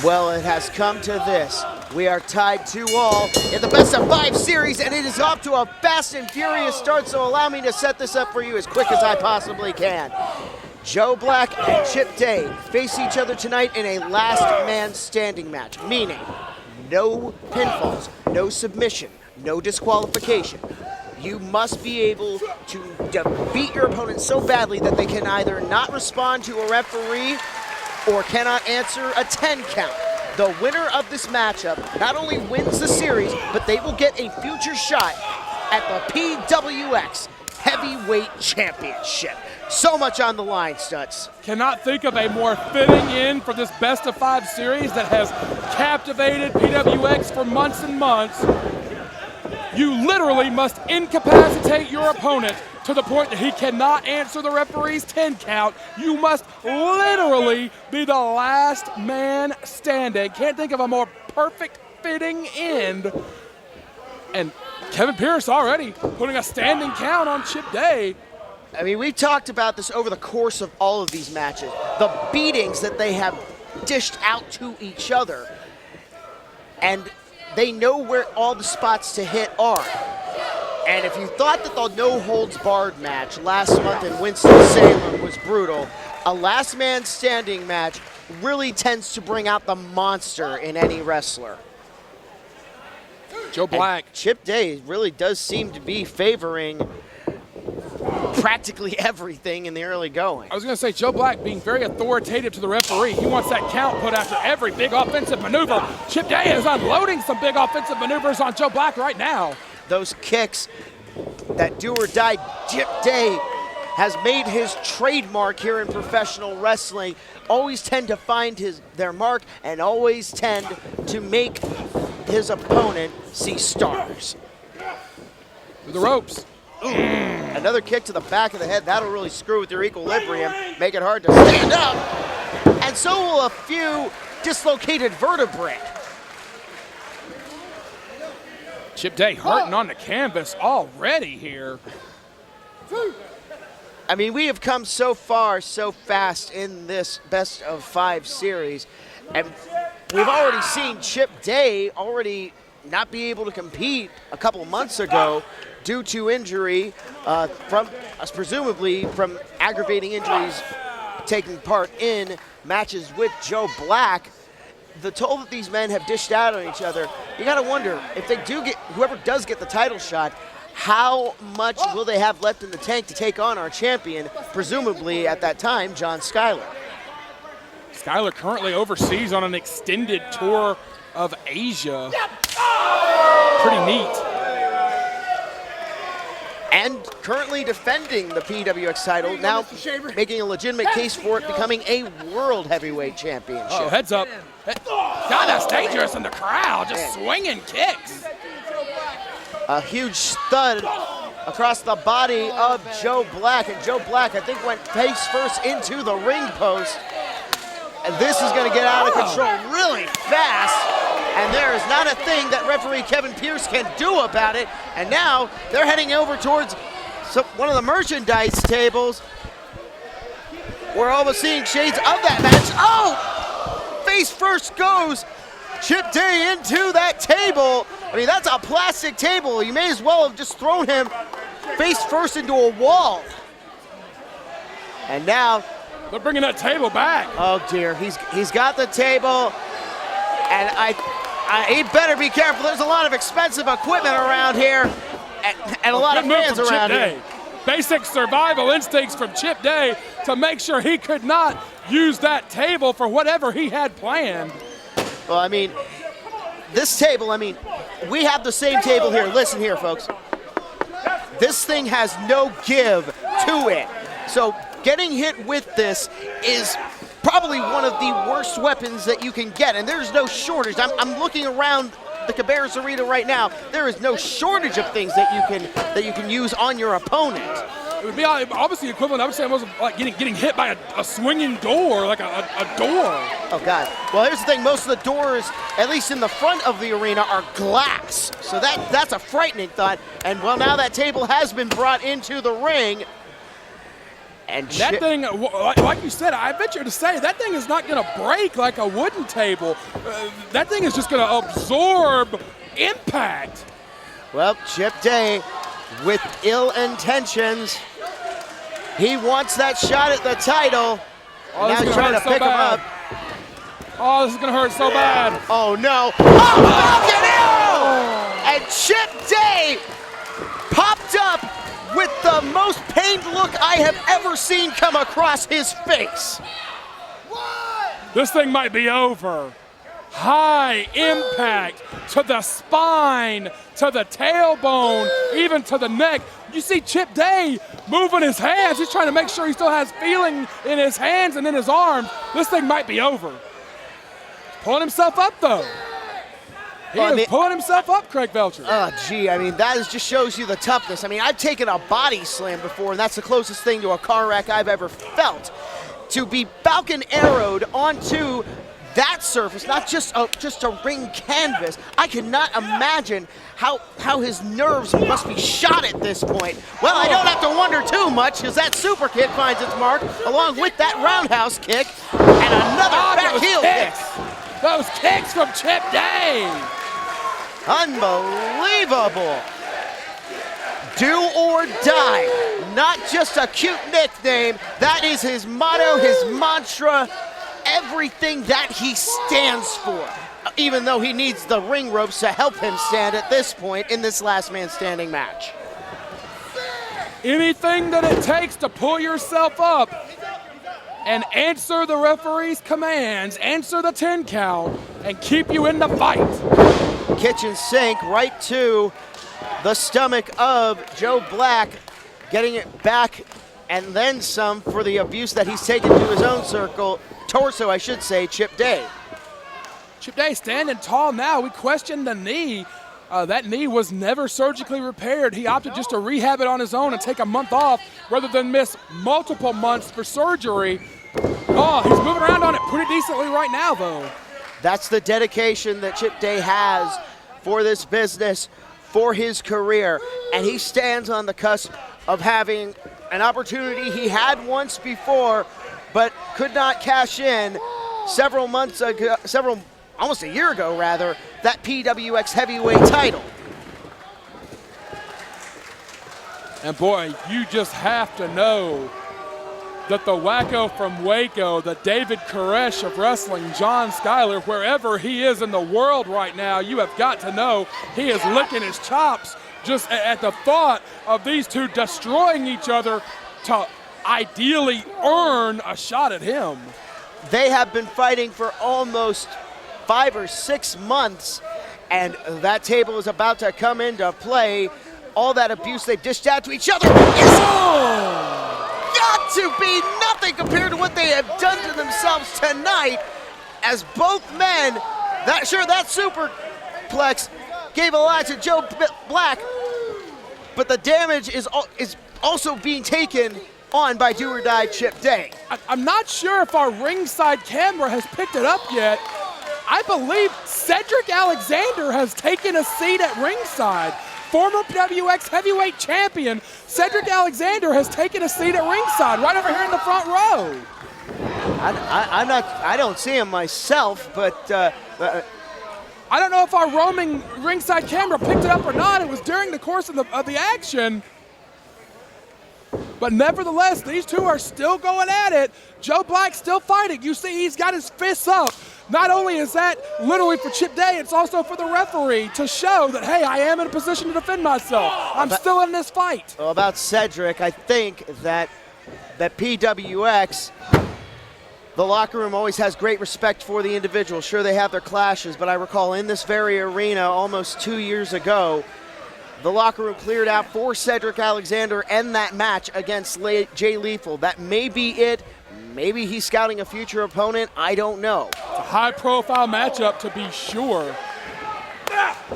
Well, it has come to this. We are tied 2-all in the best-of-5 series, and it is off to a fast and furious start, so allow me to set this up for you as quick as I possibly can. Joe Black and Chip Day face each other tonight in a last man standing match, meaning no pinfalls, no submission, no disqualification. You must be able to defeat your opponent so badly that they can either not respond to a referee or cannot answer a 10 count. The winner of this matchup not only wins the series, but they will get a future shot at the PWX Heavyweight Championship. So much on the line, Stutz. Cannot think of a more fitting end for this best-of-5 series that has captivated PWX for months and months. You literally must incapacitate your opponent to the point that he cannot answer the referee's 10 count. You must literally be the last man standing. Can't think of a more perfect fitting end. And Kevin Pierce already putting a standing count on Chip Day. I mean, we've talked about this over the course of all of these matches. The beatings that they have dished out to each other. And they know where all the spots to hit are. And if you thought that the no-holds-barred match last month in Winston-Salem was brutal, a last man standing match really tends to bring out the monster in any wrestler. Joe Black. And Chip Day really does seem to be favoring practically everything in the early going. I was going to say, Joe Black being very authoritative to the referee. He wants that count put after every big offensive maneuver. Chip Day is unloading some big offensive maneuvers on Joe Black right now. Those kicks, that do or die, Chip Day has made his trademark here in professional wrestling. Always tend to find their mark and always tend to make his opponent see stars. Through the ropes. Another kick to the back of the head. That'll really screw with your equilibrium, make it hard to stand up. And so will a few dislocated vertebrae. Chip Day hurting on the canvas already here. I mean, we have come so far so fast in this best-of-5 series, and we've already seen Chip Day already not be able to compete a couple months ago due to injury presumably from aggravating injuries taking part in matches with Joe Black. The toll that these men have dished out on each other, you gotta wonder if they do get, whoever does get the title shot, how much will they have left in the tank to take on our champion, presumably at that time, John Skyler. Skyler currently overseas on an extended tour of Asia. Pretty neat. And currently defending the PWX title, now making a legitimate case for it becoming a World Heavyweight Championship. Oh, heads up. God, that's dangerous in the crowd, just swinging kicks. A huge thud across the body of Joe Black, and Joe Black, I think, went face first into the ring post. And this is going to get out of control really fast. And there is not a thing that referee Kevin Pierce can do about it. And now they're heading over towards one of the merchandise tables. We're almost seeing shades of that match. Oh! Face first goes Chip Day into that table. I mean, that's a plastic table. You may as well have just thrown him face first into a wall. And now they're bringing that table back. Oh dear, he's got the table, and he better be careful. There's a lot of expensive equipment around here, and a lot of fans around here. Basic survival instincts from Chip Day to make sure he could not use that table for whatever he had planned. Well, I mean, this table, I mean, we have the same table here. Listen here, folks. This thing has no give to it. So getting hit with this is probably one of the worst weapons that you can get, and there's no shortage. I'm looking around the Cabarrus Arena right now. There is no shortage of things that you can use on your opponent. It would be obviously equivalent, I would say, almost like getting hit by a swinging door, like a door. Oh, God. Well, here's the thing. Most of the doors, at least in the front of the arena, are glass. So that's a frightening thought. And, well, now that table has been brought into the ring. And that thing, like you said, I venture to say, that thing is not going to break like a wooden table. That thing is just going to absorb impact. Well, Chip Day, with ill intentions, he wants that shot at the title. Oh, now he's trying to pick him up. Oh, this is going to hurt so bad. Oh, no. Oh, Falcon Arrow! And Chip Day popped up with the most pained look I have ever seen come across his face. This thing might be over. High impact to the spine, to the tailbone, even to the neck. You see Chip Day moving his hands. He's trying to make sure he still has feeling in his hands and in his arms. This thing might be over. Pulling himself up, though. He is pulling himself up, Craig Velcher. Oh, gee, I mean, that just shows you the toughness. I mean, I've taken a body slam before, and that's the closest thing to a car wreck I've ever felt. To be Falcon Arrowed onto that surface, not just a ring canvas, I cannot imagine how his nerves must be shot at this point. Well, I don't have to wonder too much, because that super kick finds its mark, along with that roundhouse kick, and another back heel kick. Those kicks from Chip Day. Unbelievable. Do or die. Not just a cute nickname. That is his motto, his mantra, everything that he stands for. Even though he needs the ring ropes to help him stand at this point in this last man standing match. Anything that it takes to pull yourself up and answer the referee's commands, answer the 10 count, and keep you in the fight. Kitchen sink right to the stomach of Joe Black, getting it back and then some for the abuse that he's taken to his own torso, I should say, Chip Day. Chip Day standing tall now. We questioned the knee. That knee was never surgically repaired. He opted just to rehab it on his own and take a month off rather than miss multiple months for surgery. Oh, he's moving around on it pretty decently right now, though. That's the dedication that Chip Day has for this business, for his career, and he stands on the cusp of having an opportunity he had once before, but could not cash in several months ago, almost a year ago rather, that PWX heavyweight title. And boy, you just have to know that the wacko from Waco, the David Koresh of wrestling, John Schuyler, wherever he is in the world right now, you have got to know he is licking his chops just at the thought of these two destroying each other to ideally earn a shot at him. They have been fighting for almost 5 or 6 months, and that table is about to come into play. All that abuse they've dished out to each other is got to be nothing compared to what they have done to themselves tonight, as both men, that superplex gave a lot to Joe Black, but the damage is also being taken on by do or die Chip Day. I'm not sure if our ringside camera has picked it up yet. I believe Cedric Alexander has taken a seat at ringside. Former PWX heavyweight champion Cedric Alexander has taken a seat at ringside, right over here in the front row. I don't see him myself, but I don't know if our roaming ringside camera picked it up or not. It was during the course of the action. But nevertheless, these two are still going at it. Joe Black still fighting. You see he's got his fists up. Not only is that literally for Chip Day, it's also for the referee to show that, hey, I am in a position to defend myself. I'm still in this fight. Well, about Cedric, I think that PWX, the locker room always has great respect for the individual. Sure, they have their clashes, but I recall in this very arena almost 2 years ago, the locker room cleared out for Cedric Alexander and that match against Jay Lethal. That may be it. Maybe he's scouting a future opponent. I don't know. It's a high-profile matchup to be sure.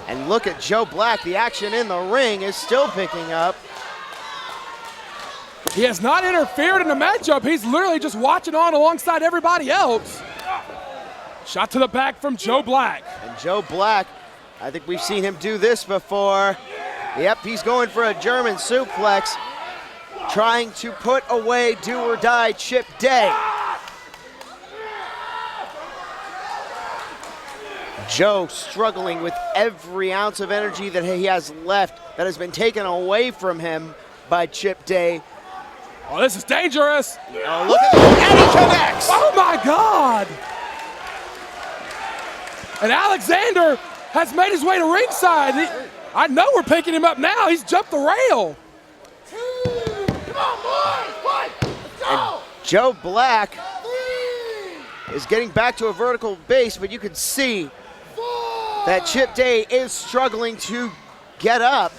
And look at Joe Black. The action in the ring is still picking up. He has not interfered in the matchup. He's literally just watching on alongside everybody else. Shot to the back from Joe Black. And Joe Black, I think we've seen him do this before. Yep, he's going for a German suplex. trying to put away do or die Chip Day. Joe struggling with every ounce of energy that he has left that has been taken away from him by Chip Day. Oh, this is dangerous. Oh, look at that, and he connects. Oh my God. And Alexander has made his way to ringside. I know we're picking him up now. He's jumped the rail. Come on, boys, fight. Let's go. Joe Black is getting back to a vertical base, but you can see that Chip Day is struggling to get up.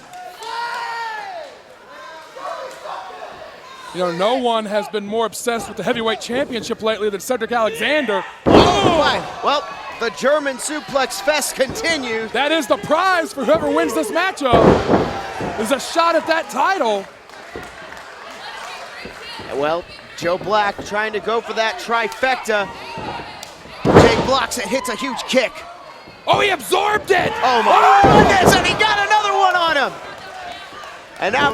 You know, no one has been more obsessed with the heavyweight championship lately than Cedric Alexander. Oh my! Well, the German suplex fest continues. That is the prize for whoever wins this matchup. Is a shot at that title. Well, Joe Black trying to go for that trifecta. Jake blocks it, hits a huge kick. Oh, he absorbed it! Oh my goodness, and he got another one on him. And now,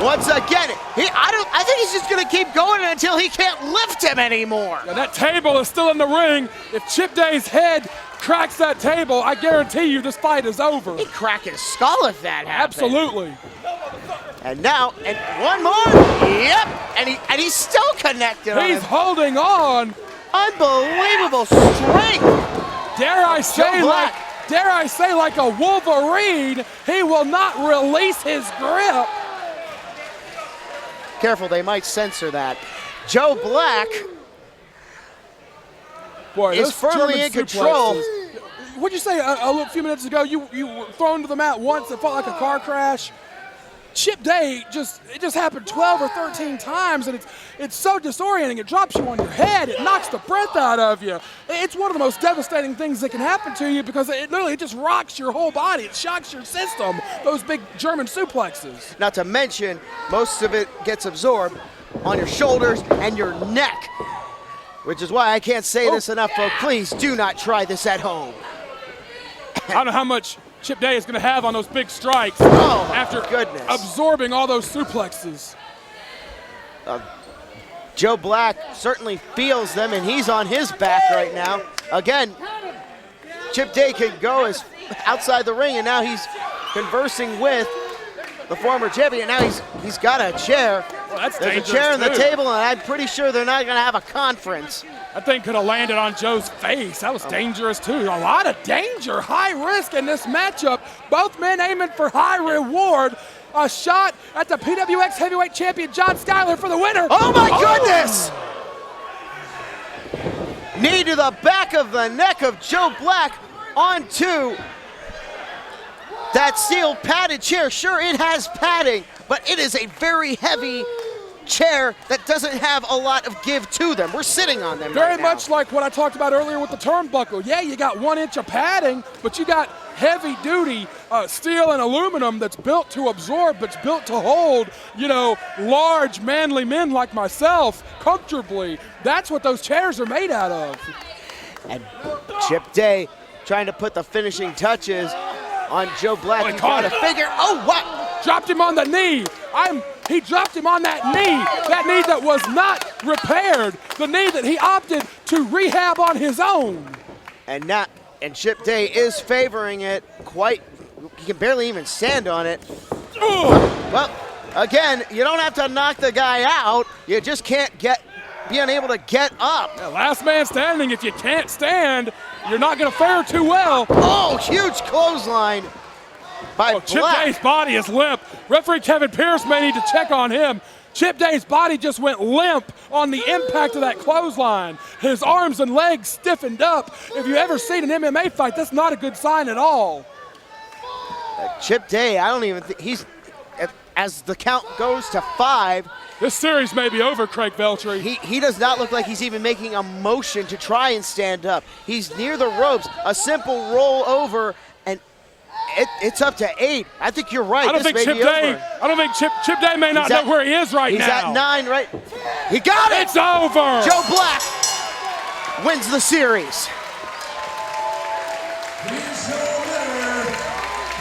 once again, I think he's just gonna keep going until he can't lift him anymore. And that table is still in the ring. If Chip Day's head cracks that table, I guarantee you this fight is over. He'd crack his skull if that happened. Absolutely. And now, and one more. Yep, and he's still connected on He's him. holding on. Unbelievable strength. Dare I say, like a Wolverine, he will not release his grip. Careful, they might censor that. Joe Black Boy, is those firmly German in control. suplexes. What'd you say a few minutes ago? You were thrown to the mat once. It felt like a car crash. Chip Day it just happened 12 or 13 times, and it's so disorienting. It drops you on your head. It knocks the breath out of you. It's one of the most devastating things that can happen to you because it literally just rocks your whole body. It shocks your system. Those big German suplexes. Not to mention, most of it gets absorbed on your shoulders and your neck, which is why I can't say this enough, folks. Please do not try this at home. I don't know how much Chip Day is going to have on those big strikes after goodness. absorbing all those suplexes. Joe Black certainly feels them, and he's on his back right now. Again, Chip Day can go as outside the ring, and now he's conversing with the former champion. Now he's got a chair. Well, that's There's a dangerous, chair on the too. table, and I'm pretty sure they're not going to have a conference. That thing could have landed on Joe's face. That was dangerous, too. A lot of danger, high risk in this matchup. Both men aiming for high reward. A shot at the PWX heavyweight champion, John Skyler, for the winner. Oh, my goodness! Knee to the back of the neck of Joe Black onto that steel padded chair. Sure, it has padding, but it is a very heavy chair that doesn't have a lot of give to them. We're sitting on them Very right now. much like what I talked about earlier with the turnbuckle. Yeah, you got 1 inch of padding, but you got heavy-duty steel and aluminum that's built to absorb, that's built to hold, large, manly men like myself comfortably. That's what those chairs are made out of. And Chip Day trying to put the finishing touches on Joe Black. Oh, he You caught gotta it. figure, what? Dropped him on the knee. He dropped him on that knee that was not repaired, the knee that he opted to rehab on his own. And Chip Day is favoring it quite. He can barely even stand on it. Ugh. Well, again, you don't have to knock the guy out. You just can't be unable to get up. Yeah, last man standing. If you can't stand, you're not going to fare too well. Oh, huge clothesline by Chip Black. Day's body is limp. Referee Kevin Pierce may need to check on him. Chip Day's body just went limp on the impact of that clothesline. His arms and legs stiffened up. If you've ever seen an MMA fight, that's not a good sign at all. Chip Day, I don't even think as the count goes to 5, This series may be over, Craig Veltri. he does not look like he's even making a motion to try and stand up. He's near the ropes, a simple roll over, and it's up to 8. I think you're right. I don't think Chip Day may not know where he is right he's now. He's at 9, right? He got it! It's over! Joe Black wins the series. Here's your winner,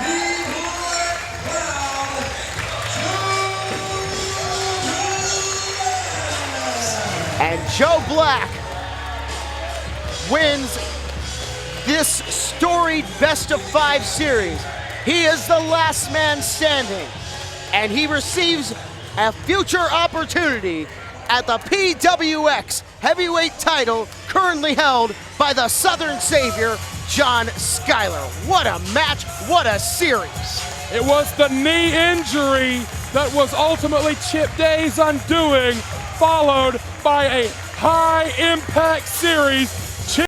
the Black Cloud, Joe And Joe Black wins this storied best-of-5 series. He is the last man standing, and he receives a future opportunity at the PWX heavyweight title currently held by the Southern Savior, John Skyler. What a match, what a series. It was the knee injury that was ultimately Chip Day's undoing, followed by a high-impact series